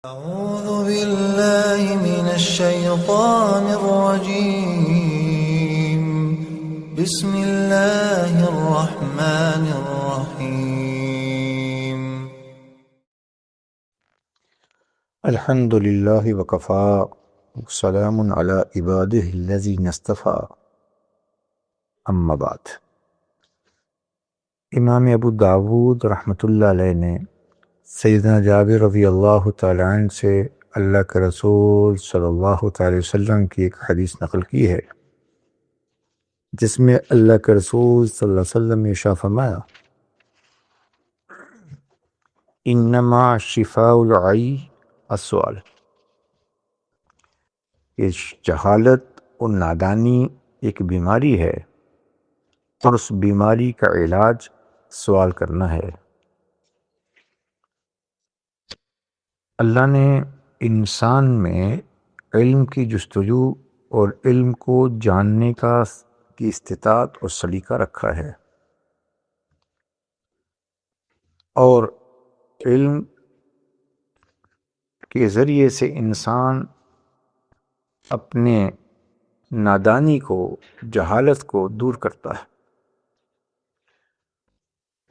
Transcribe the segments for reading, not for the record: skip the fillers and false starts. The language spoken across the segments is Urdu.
أعوذ بالله من الشيطان الرجيم. بسم الله الرحمن الرحيم. الحمد للہ وکفا سلام علی عباده الذین اصطفى اما بعد۔ امام ابو داود رحمۃ اللہ علیہ نے سیدنا جابر رضی اللہ تعالی عنہ سے اللہ کے رسول صلی اللہ تعالی وسلم کی ایک حدیث نقل کی ہے، جس میں اللہ کے رسول صلی اللہ علیہ وسلم نے ارشاد فرمایا: انما شفاء العی السؤال، کہ جہالت اور نادانی ایک بیماری ہے اور اس بیماری کا علاج سوال کرنا ہے۔ اللہ نے انسان میں علم کی جستجو اور علم کو جاننے کی استطاعت اور سلیقہ رکھا ہے، اور علم کے ذریعے سے انسان اپنے نادانی کو، جہالت کو دور کرتا ہے۔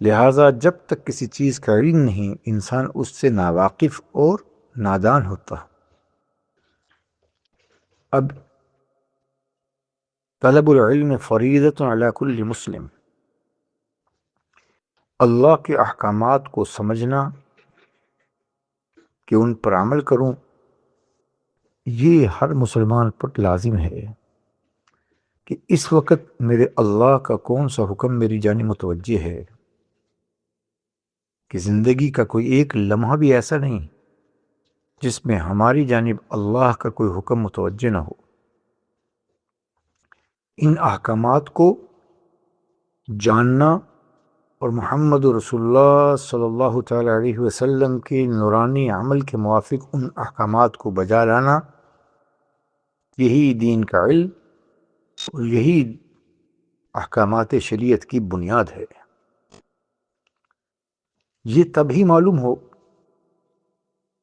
لہٰذا جب تک کسی چیز کا علم نہیں، انسان اس سے ناواقف اور نادان ہوتا۔ اب طلب العلم فریضۃ علی کل مسلم، اللہ کے احکامات کو سمجھنا کہ ان پر عمل کروں، یہ ہر مسلمان پر لازم ہے کہ اس وقت میرے اللہ کا کون سا حکم میری جانب متوجہ ہے، کہ زندگی کا کوئی ایک لمحہ بھی ایسا نہیں جس میں ہماری جانب اللہ کا کوئی حکم متوجہ نہ ہو۔ ان احکامات کو جاننا اور محمد رسول اللہ صلی اللہ تعالی علیہ وسلم کے نورانی عمل کے موافق ان احکامات کو بجا لانا، یہی دین کا علم اور یہی احکامات شریعت کی بنیاد ہے۔ یہ تب ہی معلوم ہو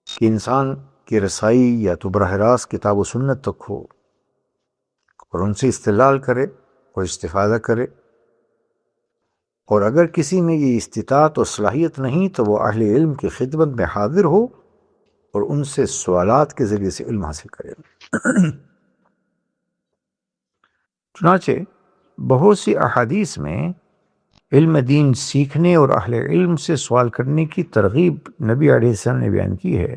کہ انسان کی رسائی یا تو براہ راست کتاب و سنت تک ہو اور ان سے استدلال کرے اور استفادہ کرے، اور اگر کسی میں یہ استطاعت اور صلاحیت نہیں تو وہ اہل علم کی خدمت میں حاضر ہو اور ان سے سوالات کے ذریعے سے علم حاصل کرے۔ چنانچہ بہت سی احادیث میں علم دین سیکھنے اور اہل علم سے سوال کرنے کی ترغیب نبی علیہ السلام نے بیان کی ہے۔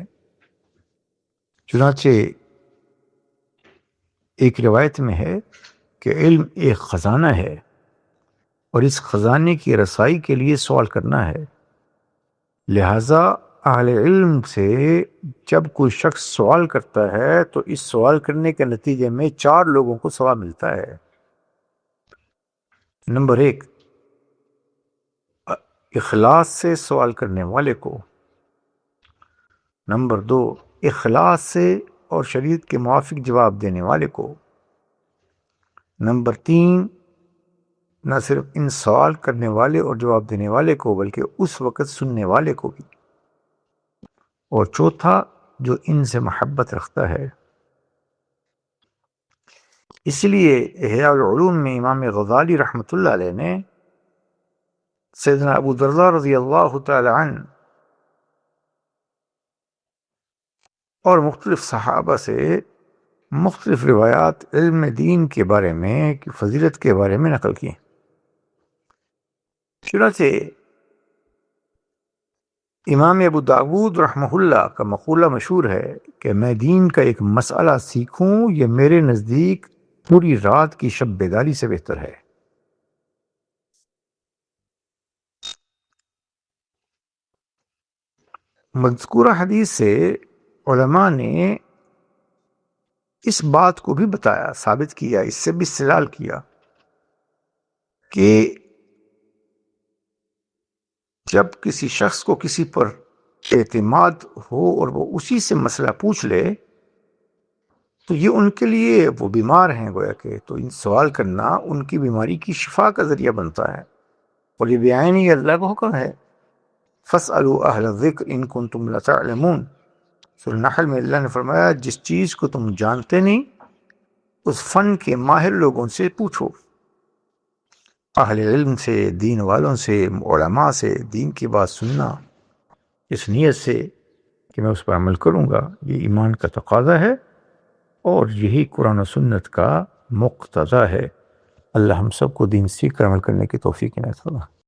چنانچہ ایک روایت میں ہے کہ علم ایک خزانہ ہے اور اس خزانے کی رسائی کے لیے سوال کرنا ہے، لہٰذا اہل علم سے جب کوئی شخص سوال کرتا ہے تو اس سوال کرنے کے نتیجے میں 4 لوگوں کو ثواب ملتا ہے۔ نمبر 1، اخلاص سے سوال کرنے والے کو۔ نمبر 2، اخلاص سے اور شریعت کے موافق جواب دینے والے کو۔ نمبر 3، نہ صرف ان سوال کرنے والے اور جواب دینے والے کو بلکہ اس وقت سننے والے کو بھی۔ اور چوتھا، جو ان سے محبت رکھتا ہے۔ اس لیے احیاء العلوم میں امام غزالی رحمۃ اللہ علیہ نے سیدنا ابو درداء رضی اللہ تعالی عنہ اور مختلف صحابہ سے مختلف روایات علم دین کے بارے میں کی فضیلت کے بارے میں نقل کی۔ چنانچہ امام ابو داود رحمہ اللہ کا مقولہ مشہور ہے کہ میں دین کا ایک مسئلہ سیکھوں، یہ میرے نزدیک پوری رات کی شب بیداری سے بہتر ہے۔ مذکورہ حدیث سے علماء نے اس بات کو بھی بتایا، ثابت کیا، اس سے بھی استدلال کیا کہ جب کسی شخص کو کسی پر اعتماد ہو اور وہ اسی سے مسئلہ پوچھ لے تو یہ ان کے لیے، وہ بیمار ہیں گویا کہ، تو ان سوال کرنا ان کی بیماری کی شفا کا ذریعہ بنتا ہے، اور یہ بیعینی اللہ کا حکم ہے، فَاسْأَلُوا أَهْلَ الذِّكْرِ إِن كُنتُمْ لَا تَعْلَمُونَ۔ سورہ نحل میں اللہ نے فرمایا جس چیز کو تم جانتے نہیں اس فن کے ماہر لوگوں سے پوچھو، اہل علم سے، دین والوں سے، علماء سے دین کی بات سننا اس نیت سے کہ میں اس پر عمل کروں گا، یہ ایمان کا تقاضا ہے اور یہی قرآن و سنت کا مقتضا ہے۔ اللہ ہم سب کو دین سیکھ کر عمل کرنے کی توفیق عنایت فرمائے۔